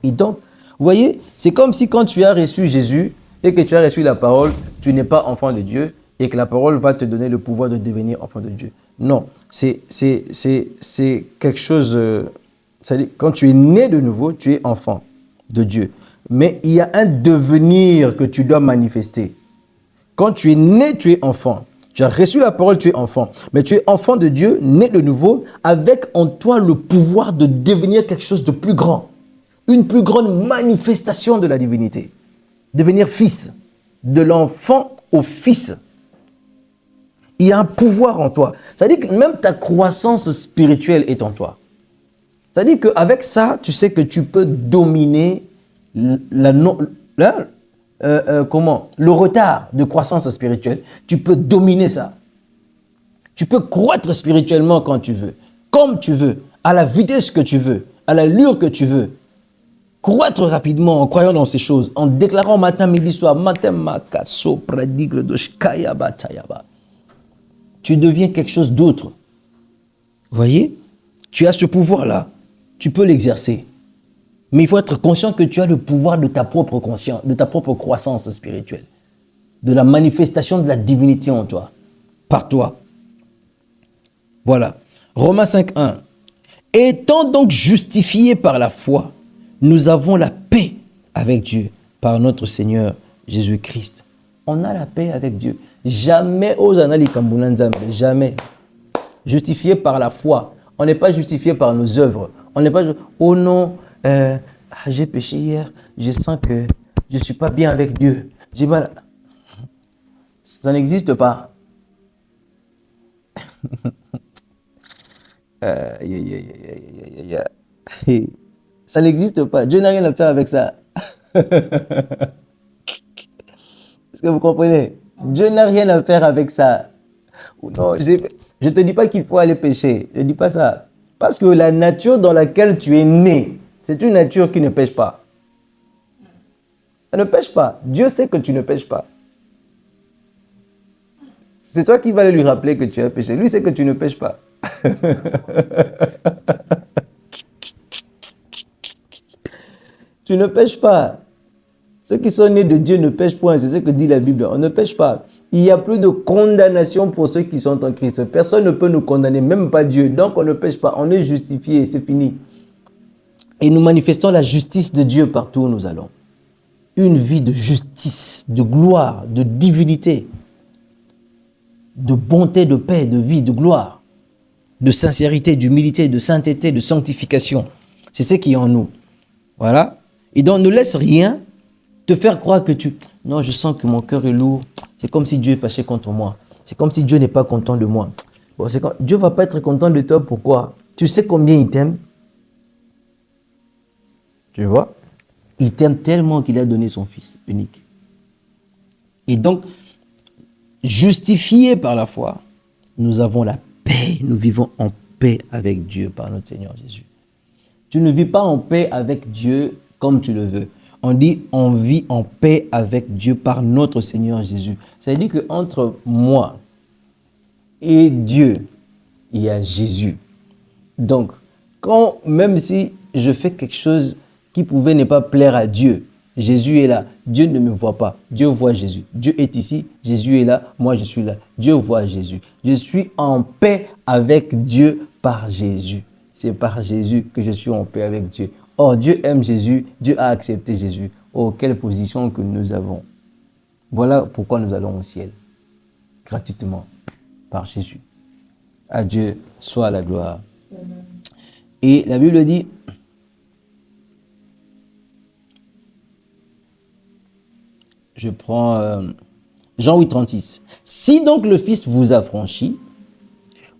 Et donc, vous voyez, c'est comme si quand tu as reçu Jésus et que tu as reçu la parole, tu n'es pas enfant de Dieu et que la parole va te donner le pouvoir de devenir enfant de Dieu. Non, c'est quelque chose... c'est-à-dire, quand tu es né de nouveau, tu es enfant de Dieu. Mais il y a un devenir que tu dois manifester. Quand tu es né, tu es enfant. Tu as reçu la parole, tu es enfant. Mais tu es enfant de Dieu, né de nouveau, avec en toi le pouvoir de devenir quelque chose de plus grand. Une plus grande manifestation de la divinité. Devenir fils. De l'enfant au fils. Il y a un pouvoir en toi. C'est-à-dire que même ta croissance spirituelle est en toi. C'est-à-dire qu'avec ça, tu sais que tu peux dominer le retard de croissance spirituelle. Tu peux dominer ça. Tu peux croître spirituellement quand tu veux, comme tu veux, à la vitesse que tu veux, à l'allure que tu veux. Croître rapidement en croyant dans ces choses, en déclarant matin, midi, soir, matin, makaso, pradigre, doshkayaba, tayaba. Tu deviens quelque chose d'autre. Vous voyez? Tu as ce pouvoir-là. Tu peux l'exercer. Mais il faut être conscient que tu as le pouvoir de ta propre conscience, de ta propre croissance spirituelle, de la manifestation de la divinité en toi, par toi. Voilà. Romains 5,1. Étant donc justifiés par la foi, nous avons la paix avec Dieu par notre Seigneur Jésus-Christ. On a la paix avec Dieu. Jamais aux annales Kambunanzam, jamais. Justifié par la foi. On n'est pas justifié par nos œuvres. On n'est pas... Oh non, j'ai péché hier, je sens que je ne suis pas bien avec Dieu. J'ai mal. Ça n'existe pas. Ça n'existe pas. Dieu n'a rien à faire avec ça. Est-ce que vous comprenez? Dieu n'a rien à faire avec ça. Non, je ne te dis pas qu'il faut aller pécher. Je ne dis pas ça. Parce que la nature dans laquelle tu es né, c'est une nature qui ne pêche pas. Elle ne pêche pas. Dieu sait que tu ne pêches pas. C'est toi qui vas lui rappeler que tu as péché. Lui, c'est que tu ne pêches pas. Tu ne pêches pas. Ceux qui sont nés de Dieu ne pêchent point. C'est ce que dit la Bible. On ne pêche pas. Il n'y a plus de condamnation pour ceux qui sont en Christ. Personne ne peut nous condamner, même pas Dieu. Donc on ne pêche pas. On est justifié. C'est fini. Et nous manifestons la justice de Dieu partout où nous allons. Une vie de justice, de gloire, de divinité, de bonté, de paix, de vie, de gloire, de sincérité, d'humilité, de sainteté, de sanctification. C'est ce qui est en nous. Voilà. Et donc ne laisse rien te faire croire que tu... Non, je sens que mon cœur est lourd. C'est comme si Dieu est fâché contre moi. C'est comme si Dieu n'est pas content de moi. Bon, Dieu ne va pas être content de toi. Pourquoi? Tu sais combien il t'aime? Tu vois? Il t'aime tellement qu'il a donné son Fils unique. Et donc, justifiés par la foi, nous avons la paix. Nous vivons en paix avec Dieu par notre Seigneur Jésus. Tu ne vis pas en paix avec Dieu comme tu le veux. On dit on vit en paix avec Dieu par notre Seigneur Jésus. Ça veut dire qu'entre moi et Dieu, il y a Jésus. Donc, même si je fais quelque chose qui pouvait ne pas plaire à Dieu, Jésus est là. Dieu ne me voit pas. Dieu voit Jésus. Dieu est ici. Jésus est là. Moi, je suis là. Dieu voit Jésus. Je suis en paix avec Dieu par Jésus. C'est par Jésus que je suis en paix avec Dieu. Or, Dieu aime Jésus. Dieu a accepté Jésus. Oh, quelle position que nous avons. Voilà pourquoi nous allons au ciel. Gratuitement. Par Jésus. À Dieu soit la gloire. Et la Bible dit... Je prends Jean 8, 36. Si donc le Fils vous affranchit,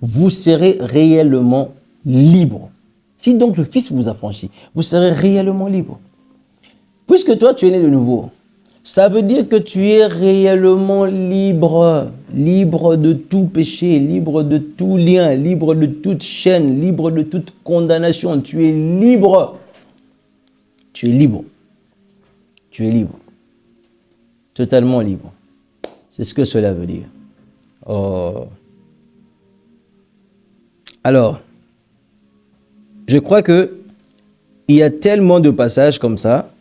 vous serez réellement libre. Si donc le Fils vous affranchit, vous serez réellement libre. Puisque toi, tu es né de nouveau, ça veut dire que tu es réellement libre. Libre de tout péché, libre de tout lien, libre de toute chaîne, libre de toute condamnation. Tu es libre. Tu es libre. Tu es libre. Totalement libre. C'est ce que cela veut dire. Oh. Alors, je crois que il y a tellement de passages comme ça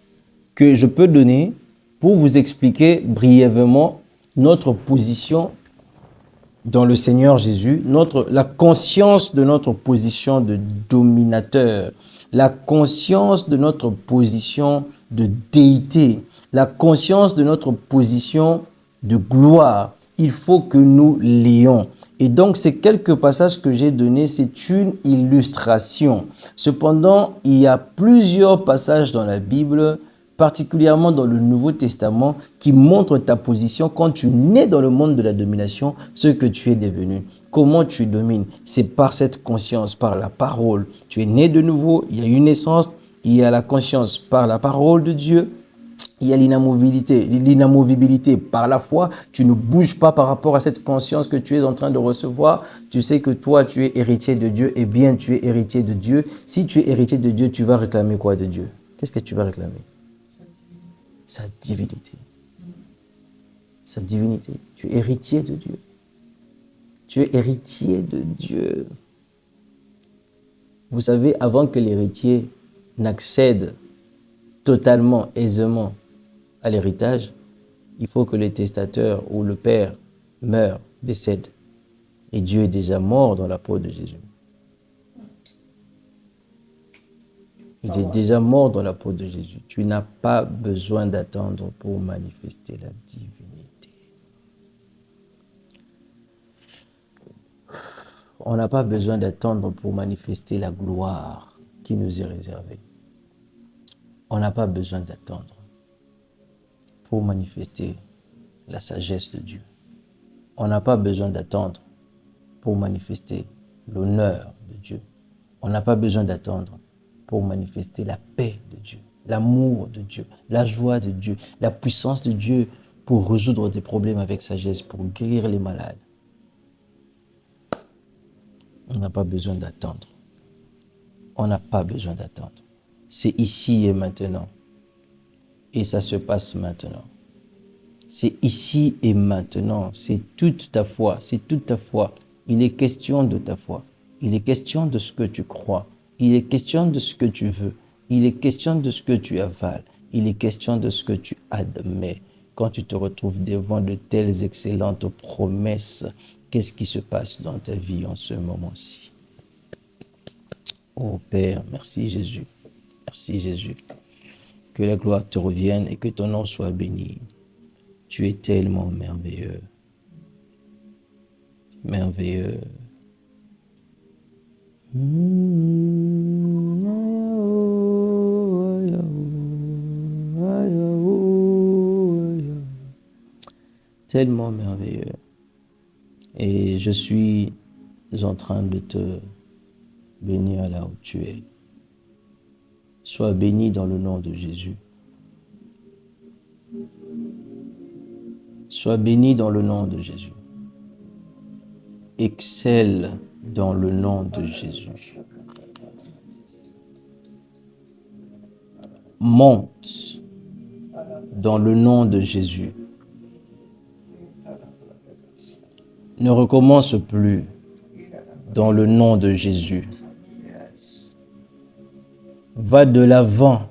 que je peux donner pour vous expliquer brièvement notre position dans le Seigneur Jésus, la conscience de notre position de dominateur, la conscience de notre position de déité, la conscience de notre position de gloire. Il faut que nous l'ayons. Et donc, ces quelques passages que j'ai donnés, c'est une illustration. Cependant, il y a plusieurs passages dans la Bible, particulièrement dans le Nouveau Testament, qui montrent ta position quand tu nais dans le monde de la domination, ce que tu es devenu. Comment tu domines? C'est par cette conscience, par la parole. Tu es né de nouveau, il y a une naissance, il y a la conscience par la parole de Dieu. Il y a l'inamovibilité par la foi. Tu ne bouges pas par rapport à cette conscience que tu es en train de recevoir. Tu sais que toi, tu es héritier de Dieu. Eh bien, tu es héritier de Dieu. Si tu es héritier de Dieu, tu vas réclamer quoi de Dieu? Qu'est-ce que tu vas réclamer? Sa divinité. Sa divinité. Tu es héritier de Dieu. Tu es héritier de Dieu. Vous savez, avant que l'héritier n'accède totalement, aisément à l'héritage, il faut que le testateur ou le père meure, décède. Et Dieu est déjà mort dans la peau de Jésus. Il est déjà mort dans la peau de Jésus. Tu n'as pas besoin d'attendre pour manifester la divinité. On n'a pas besoin d'attendre pour manifester la gloire qui nous est réservée. On n'a pas besoin d'attendre pour manifester la sagesse de Dieu. On n'a pas besoin d'attendre pour manifester l'honneur de Dieu. On n'a pas besoin d'attendre pour manifester la paix de Dieu, l'amour de Dieu, la joie de Dieu, la puissance de Dieu pour résoudre des problèmes avec sagesse, pour guérir les malades. On n'a pas besoin d'attendre. On n'a pas besoin d'attendre. C'est ici et maintenant. Et ça se passe maintenant. C'est ici et maintenant. C'est toute ta foi. C'est toute ta foi. Il est question de ta foi. Il est question de ce que tu crois. Il est question de ce que tu veux. Il est question de ce que tu avales. Il est question de ce que tu admets. Quand tu te retrouves devant de telles excellentes promesses, qu'est-ce qui se passe dans ta vie en ce moment-ci? Oh Père, merci Jésus. Merci Jésus. Que la gloire te revienne et que ton nom soit béni. Tu es tellement merveilleux. Merveilleux. Tellement merveilleux. Et je suis en train de te bénir là où tu es. Sois béni dans le nom de Jésus. Sois béni dans le nom de Jésus. Excelle dans le nom de Jésus. Monte dans le nom de Jésus. Ne recommence plus dans le nom de Jésus. Va de l'avant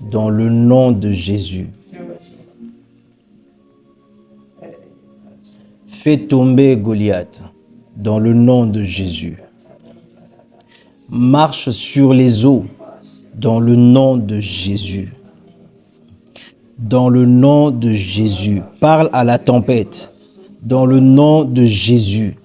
dans le nom de Jésus. Fais tomber Goliath dans le nom de Jésus. Marche sur les eaux dans le nom de Jésus. Dans le nom de Jésus. Parle à la tempête dans le nom de Jésus.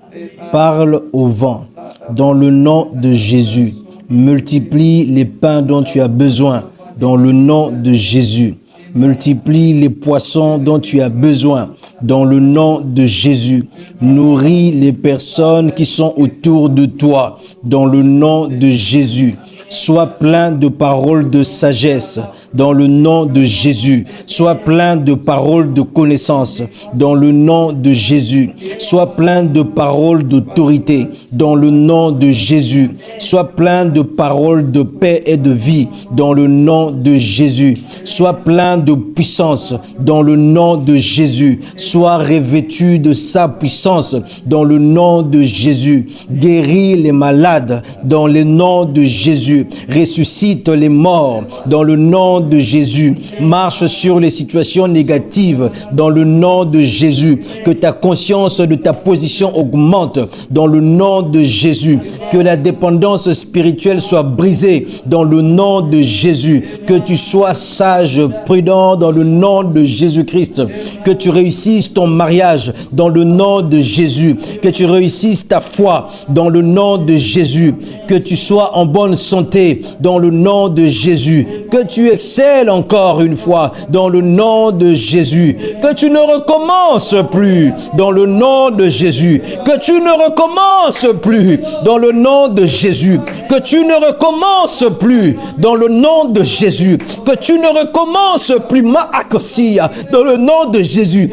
Parle au vent dans le nom de Jésus. Multiplie les pains dont tu as besoin dans le nom de Jésus. Multiplie les poissons dont tu as besoin dans le nom de Jésus. Nourris les personnes qui sont autour de toi dans le nom de Jésus. Sois plein de paroles de sagesse dans le nom de Jésus. Sois plein de paroles de connaissance dans le nom de Jésus. Sois plein de paroles d'autorité dans le nom de Jésus. Sois plein de paroles de paix et de vie dans le nom de Jésus. Sois plein de puissance dans le nom de Jésus. Sois revêtu de sa puissance dans le nom de Jésus. Guéris les malades dans le nom de Jésus. Ressuscite les morts dans le nom de Jésus. Marche sur les situations négatives dans le nom de Jésus. Que ta conscience de ta position augmente dans le nom de Jésus. Que la dépendance spirituelle soit brisée dans le nom de Jésus. Que tu sois sage, prudent dans le nom de Jésus-Christ. Que tu réussisses ton mariage dans le nom de Jésus. Que tu réussisses ta foi dans le nom de Jésus. Que tu sois en bonne santé dans le nom de Jésus. Que tu excelles encore une fois dans le nom de Jésus. Que tu ne recommences plus dans le nom de Jésus. Que tu ne recommences plus dans le nom de Jésus. Que tu ne recommences plus dans le nom de Jésus. Que tu ne recommences plus Maakosia dans le nom de Jésus.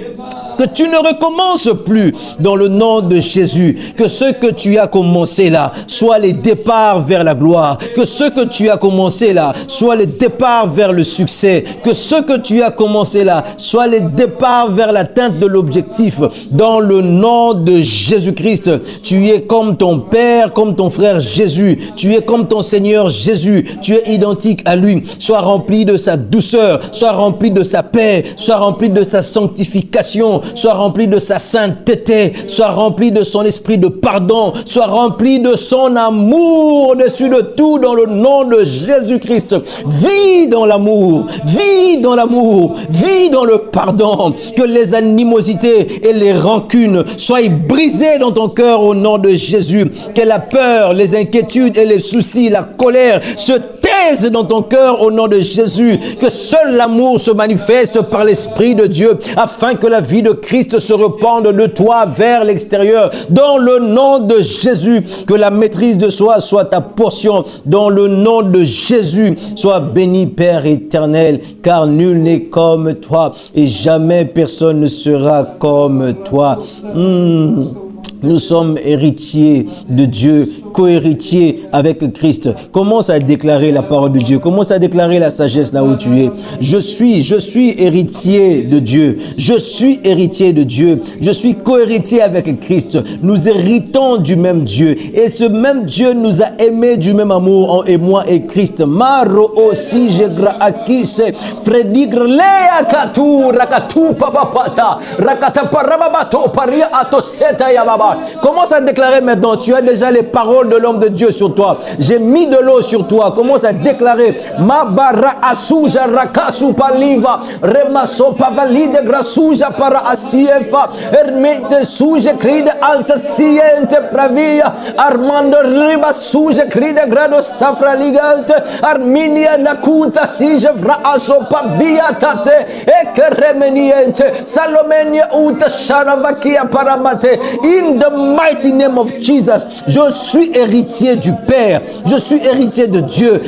Que tu ne recommences plus dans le nom de Jésus. Que ce que tu as commencé là soit les départs vers la gloire. Que ce que tu as commencé là soit les départs vers le succès. Que ce que tu as commencé là soit les départs vers l'atteinte de l'objectif. Dans le nom de Jésus-Christ, tu es comme ton Père, comme ton frère Jésus. Tu es comme ton Seigneur Jésus. Tu es identique à lui. Sois rempli de sa douceur. Sois rempli de sa paix. Sois rempli de sa sanctification. Sois rempli de sa sainteté, sois rempli de son esprit de pardon, sois rempli de son amour au-dessus de tout dans le nom de Jésus-Christ. Vis dans l'amour, vis dans l'amour, vis dans le pardon. Que les animosités et les rancunes soient brisées dans ton cœur au nom de Jésus. Que la peur, les inquiétudes et les soucis, la colère se taisent dans ton cœur au nom de Jésus. Que seul l'amour se manifeste par l'Esprit de Dieu afin que la vie de Christ se répande de toi vers l'extérieur. Dans le nom de Jésus, que la maîtrise de soi soit ta portion. Dans le nom de Jésus, sois béni Père éternel, car nul n'est comme toi et jamais personne ne sera comme toi. Nous sommes héritiers de Dieu co-héritier avec Christ. Commence à déclarer la parole de Dieu. Commence à déclarer la sagesse là où tu es. Je suis héritier de Dieu. Je suis héritier de Dieu. Je suis co-héritier avec Christ. Nous héritons du même Dieu. Et ce même Dieu nous a aimés du même amour, et moi et Christ. Maro aussi jegra akise fredigre lea katu rakatu papapata rakata parababato paria atoseta yababa. Commence à déclarer maintenant. Tu as déjà les paroles de l'homme de Dieu sur toi. J'ai mis de l'eau sur toi. Commence à déclarer. Mabara asuja rakasu paliva remaso pavalide grasuja para asiefa ermite suja cride alta siente pravia armando riba suja cride grado safra ligante arminia nakunta sija vra aso pavia tate ekeremeniente salomenia uta sharavakia paramate. In the mighty name of Jesus, je suis héritier du Père. Je suis héritier de Dieu.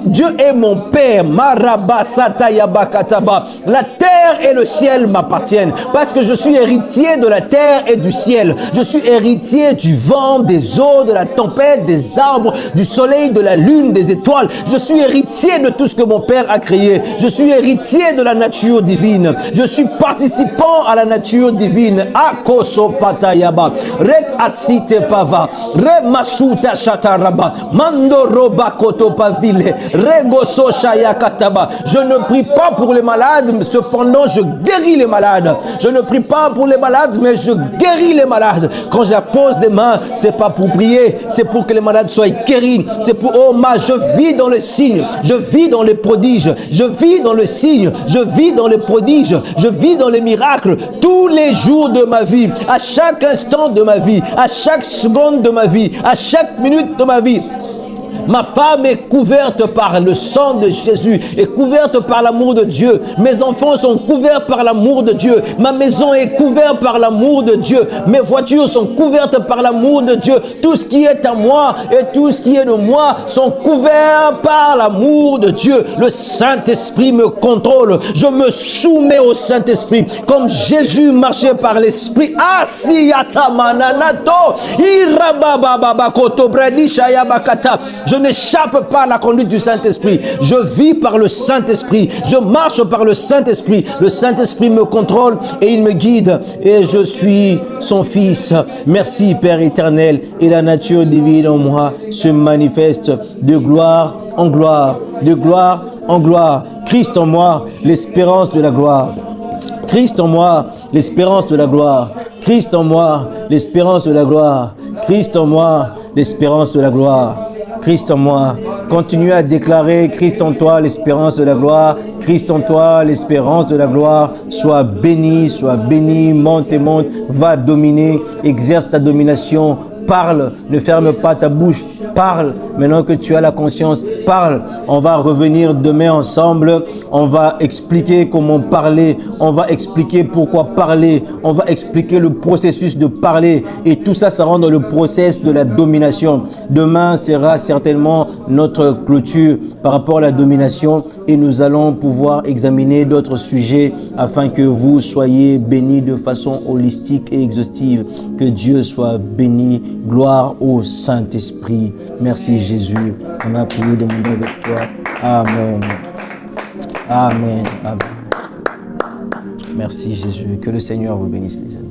Dieu est mon Père. Marabasata yabakataba. La terre et le ciel m'appartiennent parce que je suis héritier de la terre et du ciel. Je suis héritier du vent, des eaux, de la tempête, des arbres, du soleil, de la lune, des étoiles. Je suis héritier de tout ce que mon Père a créé. Je suis héritier de la nature divine. Je suis participant à la nature divine. Akoso patayaba. Rek asite pava. Re masuta shataraba. Mando roba koto pavile. Regoso shayakataba. Je ne prie pas pour les malades, cependant je guéris les malades. Je ne prie pas pour les malades, mais je guéris les malades. Quand j'appose des mains, c'est pas pour prier, c'est pour que les malades soient guéris. C'est pour, oh ma, je vis dans les signes, je vis dans les prodiges, je vis dans le signe, je vis dans les prodiges, je vis dans les miracles tous les jours de ma vie, à chaque instant de ma vie, à chaque seconde de ma vie, à chaque minute de ma vie. Ma femme est couverte par le sang de Jésus, est couverte par l'amour de Dieu. Mes enfants sont couverts par l'amour de Dieu. Ma maison est couverte par l'amour de Dieu. Mes voitures sont couvertes par l'amour de Dieu. Tout ce qui est à moi et tout ce qui est de moi sont couverts par l'amour de Dieu. Le Saint-Esprit me contrôle. Je me soumets au Saint-Esprit. Comme Jésus marchait par l'Esprit. Je n'échappe pas à la conduite du Saint-Esprit. Je vis par le Saint-Esprit. Je marche par le Saint-Esprit. Le Saint-Esprit me contrôle et il me guide. Et je suis son fils. Merci Père éternel. Et la nature divine en moi se manifeste de gloire en gloire. De gloire en gloire. Christ en moi, l'espérance de la gloire. Christ en moi, l'espérance de la gloire. Christ en moi, l'espérance de la gloire. Christ en moi, l'espérance de la gloire. Christ en moi. Continue à déclarer Christ en toi, l'espérance de la gloire. Christ en toi, l'espérance de la gloire. Sois béni, monte et monte, va dominer, exerce ta domination. Parle, ne ferme pas ta bouche, parle. Maintenant que tu as la conscience, parle. On va revenir demain ensemble. On va expliquer comment parler. On va expliquer pourquoi parler. On va expliquer le processus de parler. Et tout ça, ça rentre dans le processus de la domination. Demain sera certainement notre clôture par rapport à la domination. Et nous allons pouvoir examiner d'autres sujets afin que vous soyez bénis de façon holistique et exhaustive. Que Dieu soit béni. Gloire au Saint-Esprit. Merci Jésus. On a prié, demandé avec toi. Amen. Amen. Amen. Merci Jésus. Que le Seigneur vous bénisse les amis.